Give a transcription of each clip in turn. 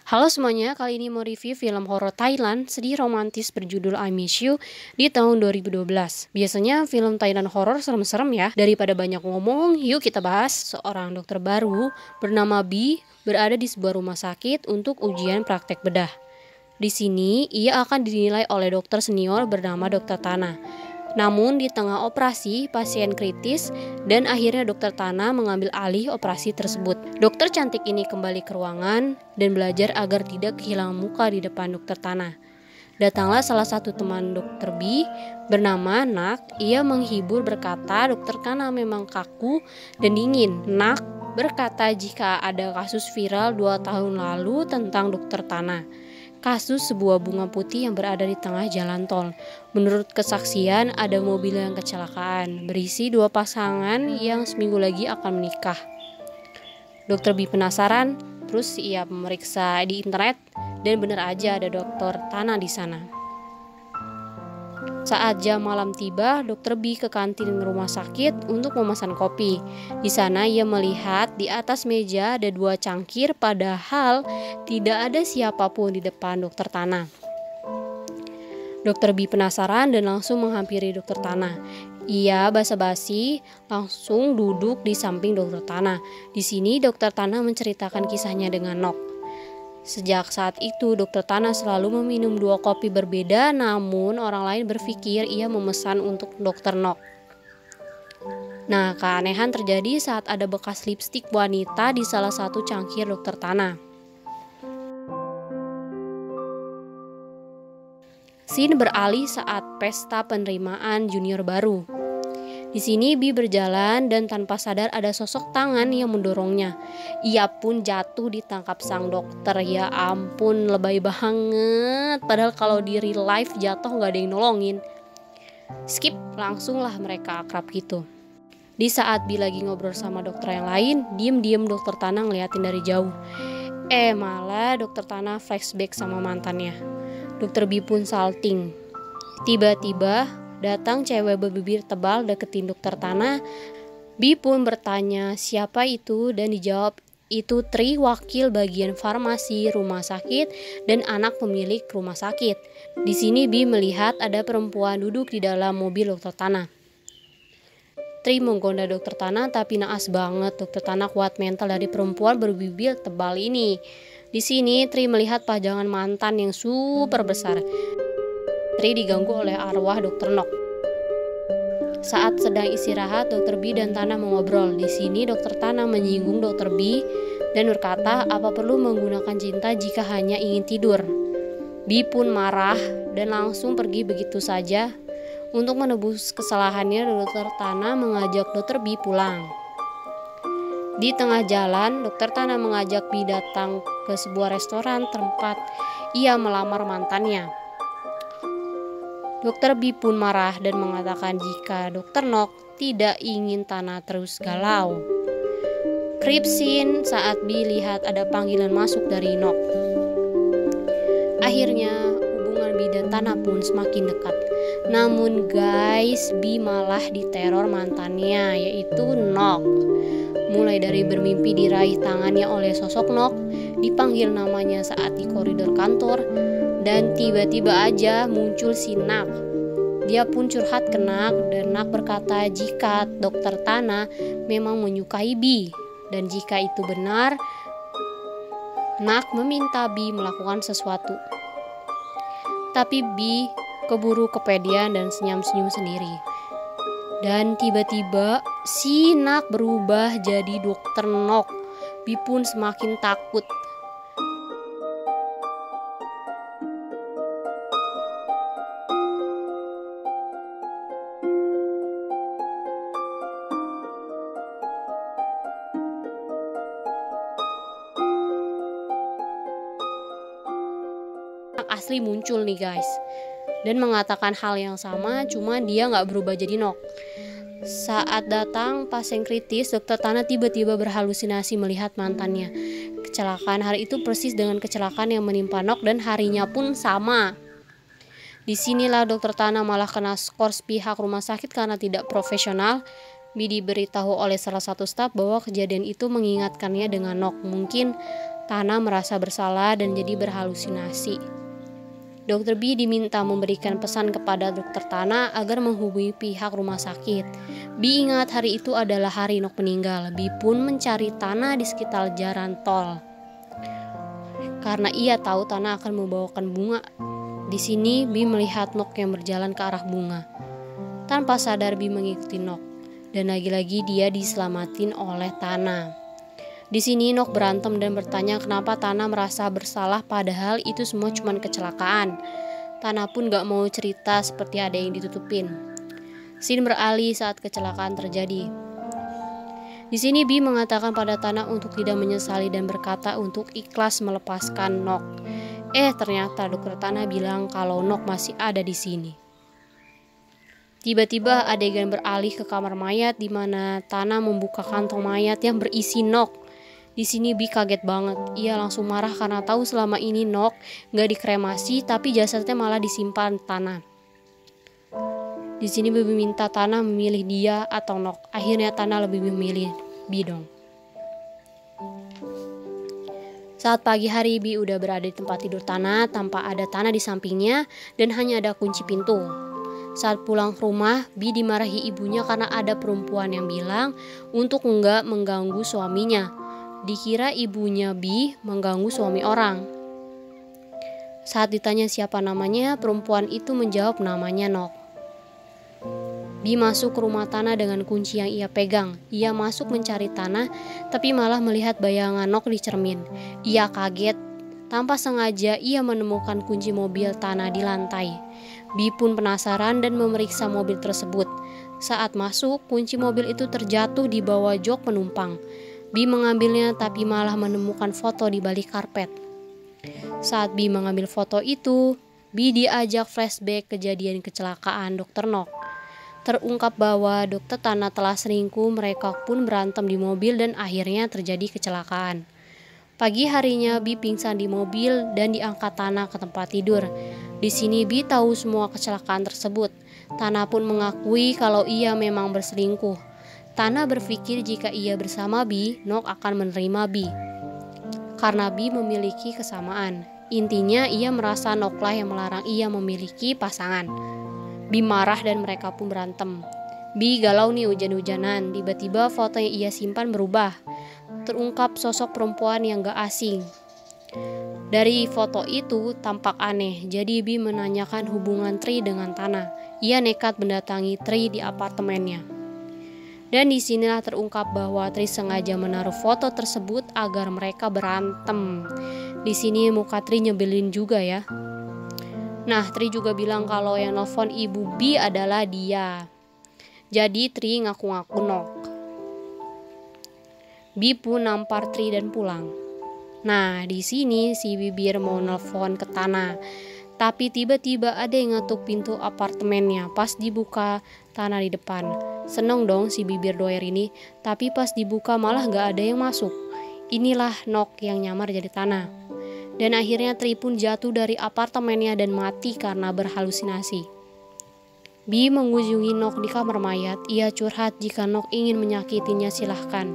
Halo semuanya, kali ini mau review film horor Thailand sedih romantis berjudul I Miss You di tahun 2012. Biasanya film Thailand horor serem-serem ya. Daripada banyak ngomong, yuk kita bahas. Seorang dokter baru bernama B berada di sebuah rumah sakit untuk ujian praktek bedah. Di sini, ia akan dinilai oleh dokter senior bernama Dokter Tana. Namun di tengah operasi, pasien kritis dan akhirnya Dokter Tana mengambil alih operasi tersebut. Dokter cantik ini kembali ke ruangan dan belajar agar tidak kehilangan muka di depan Dokter Tana. Datanglah salah satu teman Dokter B bernama Nak. Ia menghibur berkata Dokter Tana memang kaku dan dingin. Nak berkata jika ada kasus viral 2 tahun lalu tentang Dokter Tana. Kasus sebuah bunga putih yang berada di tengah jalan tol. Menurut kesaksian, ada mobil yang kecelakaan, berisi 2 pasangan yang seminggu lagi akan menikah. Dokter B penasaran, terus ia memeriksa di internet, dan benar aja ada Dokter Tana di sana. Saat jam malam tiba, Dokter B ke kantin rumah sakit untuk memesan kopi. Di sana ia melihat di atas meja ada 2 cangkir, padahal tidak ada siapapun di depan Dokter Tana. Dokter B penasaran dan langsung menghampiri Dokter Tana. Ia basa-basi langsung duduk di samping Dokter Tana. Di sini Dokter Tana menceritakan kisahnya dengan Nok. Sejak saat itu, Dokter Tana selalu meminum 2 kopi berbeda, namun orang lain berpikir ia memesan untuk Dokter Nok. Nah, keanehan terjadi saat ada bekas lipstik wanita di salah satu cangkir Dokter Tana. Scene beralih saat pesta penerimaan junior baru. Di sini B berjalan dan tanpa sadar ada sosok tangan yang mendorongnya. Ia pun jatuh ditangkap sang dokter. Ya ampun, lebay banget. Padahal kalau di real life jatuh gak ada yang nolongin. Skip, langsunglah mereka akrab gitu. Di saat B lagi ngobrol sama dokter yang lain, diem-diem Dokter Tana ngeliatin dari jauh. Malah Dokter Tana flashback sama mantannya. Dokter B pun salting. Tiba-tiba datang cewek berbibir tebal deketin Dokter Tana. B pun bertanya siapa itu dan dijawab itu Tri, wakil bagian farmasi rumah sakit dan anak pemilik rumah sakit. Di sini B melihat ada perempuan duduk di dalam mobil Dokter Tana. Tri menggoda Dokter Tana tapi naas banget. Dokter Tana kuat mental dari perempuan berbibir tebal ini. Di sini Tri melihat pajangan mantan yang super besar. Tri diganggu oleh arwah Dokter Nok. Saat sedang istirahat, Dokter B dan Tana mengobrol. Di sini Dokter Tana menyinggung Dokter B dan berkata apa perlu menggunakan cinta jika hanya ingin tidur. B pun marah dan langsung pergi begitu saja. Untuk menebus kesalahannya, Dokter Tana mengajak Dokter B pulang. Di tengah jalan, Dokter Tana mengajak B datang ke sebuah restoran tempat ia melamar mantannya. Dokter B pun marah dan mengatakan jika Dokter Nok tidak ingin Tana terus galau. Creep scene saat B lihat ada panggilan masuk dari Nok. Akhirnya hubungan B dan Tana pun semakin dekat. Namun guys, B malah diteror mantannya yaitu Nok. Mulai dari bermimpi diraih tangannya oleh sosok Nok, dipanggil namanya saat di koridor kantor, dan tiba-tiba aja muncul si Nak. Dia pun curhat ke Nak dan Nak berkata jika Dokter Tana memang menyukai B. Dan jika itu benar, Nak meminta B melakukan sesuatu. Tapi B keburu kepedean dan senyum-senyum sendiri. Dan tiba-tiba si Nak berubah jadi Dokter Nok. B pun semakin takut. Asli muncul nih guys dan mengatakan hal yang sama, cuma dia gak berubah jadi Nok. Saat datang pasien kritis, Dokter Tana tiba-tiba berhalusinasi melihat mantannya. Kecelakaan hari itu persis dengan kecelakaan yang menimpa Nok dan harinya pun sama. Disinilah Dokter Tana malah kena skors pihak rumah sakit karena tidak profesional. B diberitahu oleh salah satu staf bahwa kejadian itu mengingatkannya dengan Nok. Mungkin Tanah merasa bersalah dan jadi berhalusinasi. Dokter B diminta memberikan pesan kepada dokter Tanah agar menghubungi pihak rumah sakit. B ingat hari itu adalah hari Nok meninggal. B pun mencari Tanah di sekitar jalan tol, karena ia tahu Tanah akan membawakan bunga. Di sini B melihat Nok yang berjalan ke arah bunga. Tanpa sadar B mengikuti Nok, dan lagi-lagi dia diselamatin oleh Tanah. Di sini Nok berantem dan bertanya kenapa Tanah merasa bersalah padahal itu semua cuma kecelakaan. Tanah pun gak mau cerita seperti ada yang ditutupin. Scene beralih saat kecelakaan terjadi. Di sini B mengatakan pada Tanah untuk tidak menyesali dan berkata untuk ikhlas melepaskan Nok. Ternyata dokter Tanah bilang kalau Nok masih ada di sini. Tiba-tiba adegan beralih ke kamar mayat di mana Tanah membuka kantong mayat yang berisi Nok. Di sini B kaget banget. Ia langsung marah karena tahu selama ini Nok gak dikremasi tapi jasadnya malah disimpan Tanah. Di sini B minta Tanah memilih dia atau Nok. Akhirnya Tanah lebih memilih B dong. Saat pagi hari B udah berada di tempat tidur Tanah tanpa ada Tanah di sampingnya dan hanya ada kunci pintu. Saat pulang ke rumah, B dimarahi ibunya karena ada perempuan yang bilang untuk enggak mengganggu suaminya. Dikira ibunya B mengganggu suami orang. Saat ditanya siapa namanya, perempuan itu menjawab namanya Nok. B masuk ke rumah Tanah dengan kunci yang ia pegang. Ia masuk mencari Tanah, tapi malah melihat bayangan Nok di cermin. Ia kaget. Tanpa sengaja ia menemukan kunci mobil Tanah di lantai. B pun penasaran dan memeriksa mobil tersebut. Saat masuk, kunci mobil itu terjatuh di bawah jok penumpang. B mengambilnya tapi malah menemukan foto di balik karpet. Saat B mengambil foto itu, B diajak flashback kejadian kecelakaan Dr. Nok. Terungkap bahwa Dr. Tanah telah selingkuh, mereka pun berantem di mobil dan akhirnya terjadi kecelakaan. Pagi harinya B pingsan di mobil dan diangkat Tanah ke tempat tidur. Di sini B tahu semua kecelakaan tersebut. Tanah pun mengakui kalau ia memang berselingkuh. Tanah berpikir jika ia bersama B, Nok akan menerima B. Karena B memiliki kesamaan. Intinya ia merasa Nok lah yang melarang ia memiliki pasangan. B marah dan mereka pun berantem. B galau nih hujan-hujanan. Tiba-tiba foto yang ia simpan berubah. Terungkap sosok perempuan yang gak asing. Dari foto itu tampak aneh. Jadi B menanyakan hubungan Tri dengan Tanah. Ia nekat mendatangi Tri di apartemennya. Dan disinilah terungkap bahwa Tri sengaja menaruh foto tersebut agar mereka berantem. Di sini muka Tri nyebelin juga ya. Nah, Tri juga bilang kalau yang nelfon ibu B adalah dia. Jadi Tri ngaku-ngaku Nok. B pun nampar Tri dan pulang. Nah, di sini si Bibir mau nelfon ke Tanah. Tapi tiba-tiba ada yang ngetuk pintu apartemennya. Pas dibuka, Tanah di depan. Seneng dong si Bibir doer ini. Tapi pas dibuka malah gak ada yang masuk. Inilah Nok yang nyamar jadi Tanah. Dan akhirnya Tri pun jatuh dari apartemennya dan mati karena berhalusinasi. B mengunjungi Nok di kamar mayat. Ia curhat jika Nok ingin menyakitinya silahkan.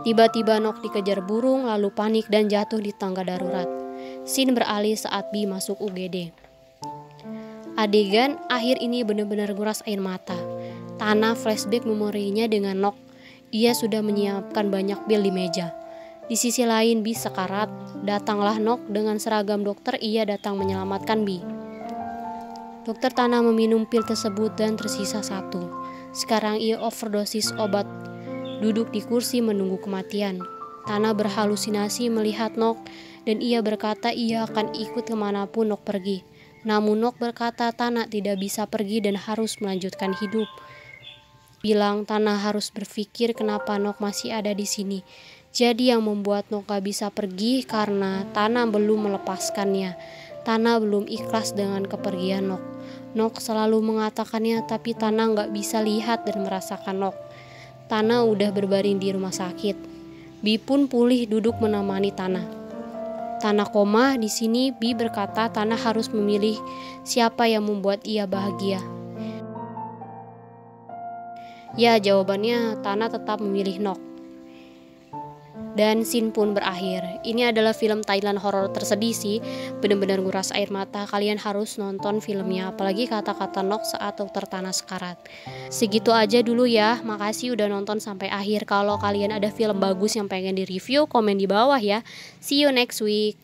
Tiba-tiba Nok dikejar burung lalu panik dan jatuh di tangga darurat. Scene beralih saat B masuk UGD. Adegan akhir ini benar-benar nguras air mata. Tanah flashback memorinya dengan Nok. Ia sudah menyiapkan banyak pil di meja. Di sisi lain B sekarat. Datanglah Nok dengan seragam dokter. Ia datang menyelamatkan B. Dokter Tanah meminum pil tersebut dan tersisa satu. Sekarang ia overdosis obat. Duduk di kursi menunggu kematian. Tanah berhalusinasi melihat Nok dan ia berkata ia akan ikut kemanapun Nok pergi. Namun Nok berkata Tanah tidak bisa pergi dan harus melanjutkan hidup. Bilang Tanah harus berpikir kenapa Nok masih ada di sini. Jadi yang membuat Nok gak bisa pergi karena Tanah belum melepaskannya. Tanah belum ikhlas dengan kepergian Nok. Nok selalu mengatakannya tapi Tanah gak bisa lihat dan merasakan Nok. Tanah udah berbaring di rumah sakit. B pun pulih duduk menemani Tanah. Tanah koma. Di sini B berkata Tanah harus memilih siapa yang membuat ia bahagia. Ya, jawabannya Tanah tetap memilih Nok. dan scene pun berakhir. Ini adalah film Thailand horor tersedih sih, bener-bener nguras air mata. Kalian harus nonton filmnya, apalagi kata-kata Nok saat dokter Tanah sekarat. Segitu aja dulu ya, makasih udah nonton sampai akhir. Kalau kalian ada film bagus yang pengen di review, komen di bawah ya. See you next week.